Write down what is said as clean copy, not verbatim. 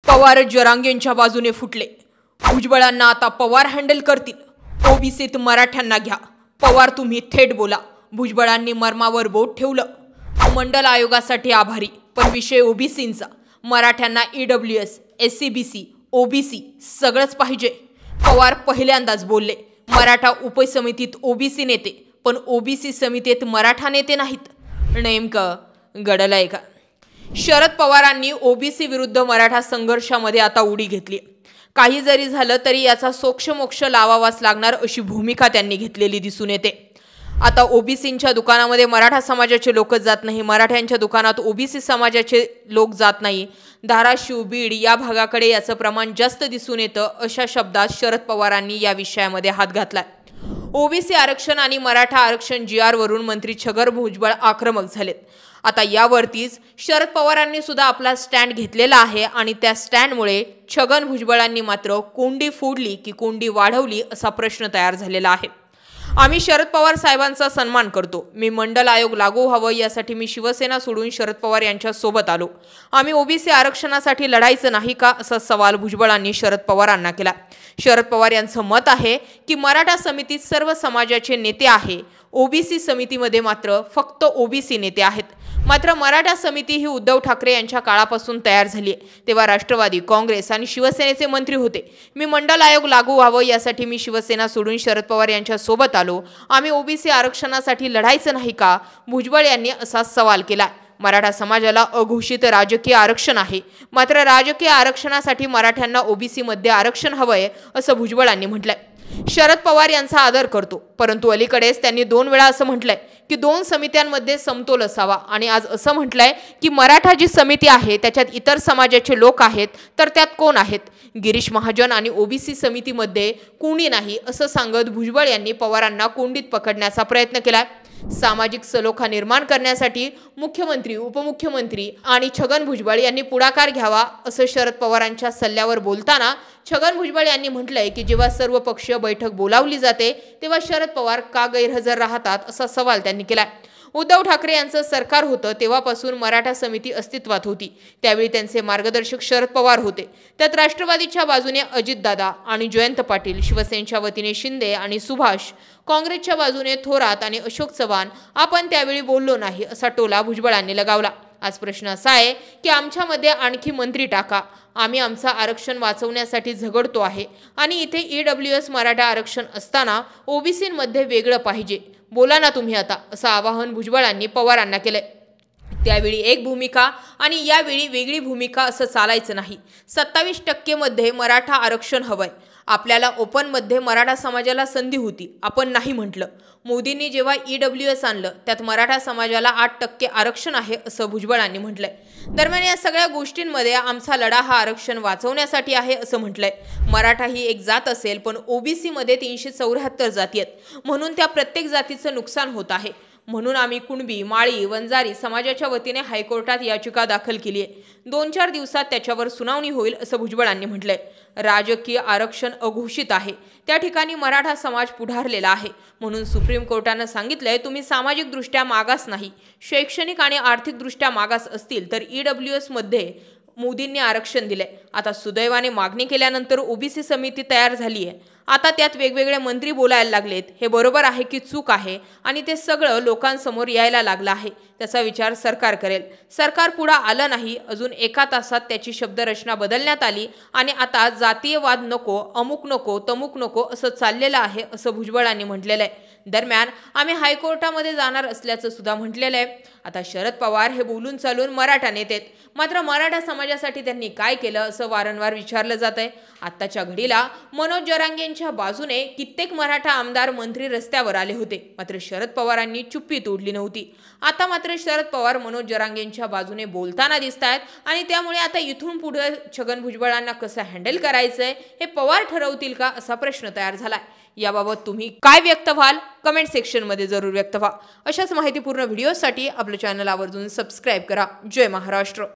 पवार जरांगेंच्या बाजूने फुटले। भुजबळांना आता पवार हँडल करतील। ओबीसीत मराठ्यांना घ्या, पवार तुम्ही थेट बोला। भुजबळांनी मर्मावर बोट ठेवलं। मंडल आयोगासाठी आभारी, पण विषय ओबीसींचा। मराठ्यांना ईडब्ल्यूएस, एससीबीसी, ओबीसी सगळंच पाहिजे। पवार पहिल्यांदाच बोलले, मराठा उपसमितीत ओबीसी नेते, पण ओबीसी समितीत मराठा नेते नाहीत। नेमकं घडलंय का? शरद पवारांनी ओबीसी विरुद्ध मराठा संघर्षामध्ये आता उडी घेतली। काही जरी झालं तरी याचा सोक्षमोक्ष लावावाच लागणार अशी भूमिका त्यांनी घेतलेली दिसून येते। आता ओबीसींच्या दुकानामध्ये मराठा समाजाचे लोकच जात नाही, मराठ्यांच्या दुकानात ओबीसी समाजाचे लोक जात नाही। धाराशिव, बीड या भागाकडे याचं प्रमाण जास्त दिसून येतं। अशा शब्दात शरद पवारांनी या विषयामध्ये हात घातलाय। ओबीसी आरक्षण आणि मराठा आरक्षण GR वरून मंत्री छगन भुजबळ आक्रमक झालेत। आता यावरतीच शरद पवारांनी सुद्धा आपला स्टँड घेतलेला आहे आणि त्या स्टँडमुळे छगन भुजबळांनी मात्र कोंडी फोडली की कोंडी वाढवली असा प्रश्न तयार झालेला आहे। आम्ही शरद पवार साहेबांचा सन्मान करतो। मी मंडल आयोग लागू व्हावं यासाठी मी शिवसेना सोडून शरद पवार यांच्या सोबत आलो। आम्ही ओबीसी आरक्षणासाठी लढायचं नाही का असा सवाल भुजबळांनी शरद पवारांना केला। शरद पवार यांचं मत आहे की मराठा समितीत सर्व समाजाचे नेते आहे, ओबीसी समितीमध्ये मात्र फक्त ओबीसी नेते आहेत। मात्र मराठा समिती ही उद्धव ठाकरे यांच्या काळापासून तयार झाली आहे, तेव्हा राष्ट्रवादी, काँग्रेस आणि शिवसेनेचे मंत्री होते। मी मंडल आयोग लागू व्हावं यासाठी मी शिवसेना सोडून शरद पवार यांच्या सोबत आलो। आम्ही ओबीसी आरक्षणासाठी लढायचं नाही का? भुजबळ यांनी असा सवाल केला। मराठा समाजाला अघोषित राजकीय आरक्षण आहे, मात्र राजकीय आरक्षणासाठी मराठ्यांना ओबीसी मध्ये आरक्षण हवंय असं भुजबळांनी म्हटलंय। शरद पवार यांचा आदर करतो, परंतु अलीकडेच त्यांनी 2 वेळा असं म्हटलंय की 2 समित्यांमध्ये समतोल असावा आणि आज असं म्हटलंय की मराठा जी समिती आहे त्याच्यात इतर समाजाचे लोक आहेत, तर त्यात कोण आहेत? गिरीश महाजन आणि ओबीसी समितीमध्ये कोणी नाही असं सांगत भुजबळ यांनी पवारांना कोंडीत पकडण्याचा प्रयत्न केला। सामाजिक सलोखा निर्माण करण्यासाठी मुख्यमंत्री, उपमुख्यमंत्री आणि छगन भुजबळ यांनी पुढाकार घ्यावा असं शरद पवारांच्या सल्ल्यावर बोलताना छगन भुजबळ यांनी म्हटलंय की जेव्हा सर्व पक्षीय बैठक बोलावली जाते तेव्हा शरद पवार का गैरहजर राहतात असा सवाल त्यांनी केला। उद्धव ठाकरे यांचं सरकार होतं तेव्हापासून मराठा समिती अस्तित्वात होती, त्यावेळी त्यांचे मार्गदर्शक शरद पवार होते। त्यात राष्ट्रवादीच्या बाजूने अजितदादा आणि जयंत पाटील, शिवसेनेच्या वतीने शिंदे आणि सुभाष, काँग्रेसच्या बाजूने थोरात आणि अशोक चव्हाण। आपण त्यावेळी बोललो नाही असा टोला भुजबळांनी लगावला। आज प्रश्न असा आहे की आमच्यामध्ये आणखी मंत्री टाका, आम्ही आमचं आरक्षण वाचवण्यासाठी झगडतो आहे आणि इथे ईडब्ल्यूएस मराठा आरक्षण असताना ओबीसींमध्ये वेगळं पाहिजे, बोला ना तुम्ही आता, असं आवाहन भुजबळांनी पवारांना केलंय। त्यावेळी एक भूमिका आणि यावेळी वेगळी भूमिका असं चालायचं नाही। 27% मध्ये मराठा आरक्षण हवंय, आपल्याला ओपनमध्ये मराठा समाजाला संधी होती, आपण नाही म्हटलं। मोदींनी जेव्हा ईडब्ल्यूएस आणलं त्यात मराठा समाजाला 8% आरक्षण आहे असं भुजबळांनी म्हटलंय। दरम्यान या सगळ्या गोष्टींमध्ये आमचा लढा हा आरक्षण वाचवण्यासाठी आहे असं म्हटलंय। मराठा ही एक जात असेल, पण ओबीसी मध्ये 374 जाती आहेत, म्हणून त्या प्रत्येक जातीचं नुकसान होत आहे। म्हणून आम्ही कुणबी, माळी, वंजारी समाजाच्या वतीने हायकोर्टात याचिका दाखल केली आहे। 2-4 दिवसात त्याच्यावर सुनावणी होईल असं भुजबळांनी म्हटलंय। राजकीय आरक्षण अघोषित आहे, त्या ठिकाणी मराठा समाज पुढारलेला आहे, म्हणून सुप्रीम कोर्टानं सांगितलंय तुम्ही सामाजिकदृष्ट्या मागास नाही, शैक्षणिक आणि आर्थिकदृष्ट्या मागास असतील तर ईडब्ल्यूएस मध्ये मोदींनी आरक्षण दिले। आता सुदैवाने मागणी केल्यानंतर ओबीसी समिती तयार झाली आहे। आता त्यात वेगवेगळे मंत्री बोलायला लागलेत, हे बरोबर आहे की चूक आहे आणि ते सगळं लोकांसमोर यायला लागलं आहे, त्याचा विचार सरकार करेल। सरकार पुढे आलं नाही, अजून 1 तासात त्याची शब्दरचना बदलण्यात आली आणि आता जातीयवाद नको, अमुक नको, तमुक नको असं चाललेलं आहे असं भुजबळांनी म्हटलेलं आहे। दरम्यान आम्ही हायकोर्टामध्ये जाणार असल्याचं सुद्धा म्हटलेलं आहे। आता शरद पवार हे बोलून चालून मराठा नेतेत, मात्र मराठा समाजासाठी त्यांनी काय केलं असं वारंवार विचारलं जात आहे। आत्ताच्या घडीला मनोज जरांगेंच्या बाजूने कित्येक मराठा आमदार, मंत्री रस्त्यावर आले होते, मात्र शरद पवारांनी चुप्पी तोडली नव्हती। आता मात्र शरद पवार मनोज जरांगेंच्या बाजूने बोलताना दिसतायत आणि त्यामुळे आता इथून पुढे छगन भुजबळांना कसं हँडल करायचंय हे पवार ठरवतील का असा प्रश्न तयार झालाय। याबाबत तुम्ही काय व्यक्त व्हाल? कमेंट सेक्शन मध्ये जरूर व्यक्त व्हा। अशाच माहितीपूर्ण व्हिडिओसाठी आपलं चॅनल आवर्जून सबस्क्राइब करा। जय महाराष्ट्र।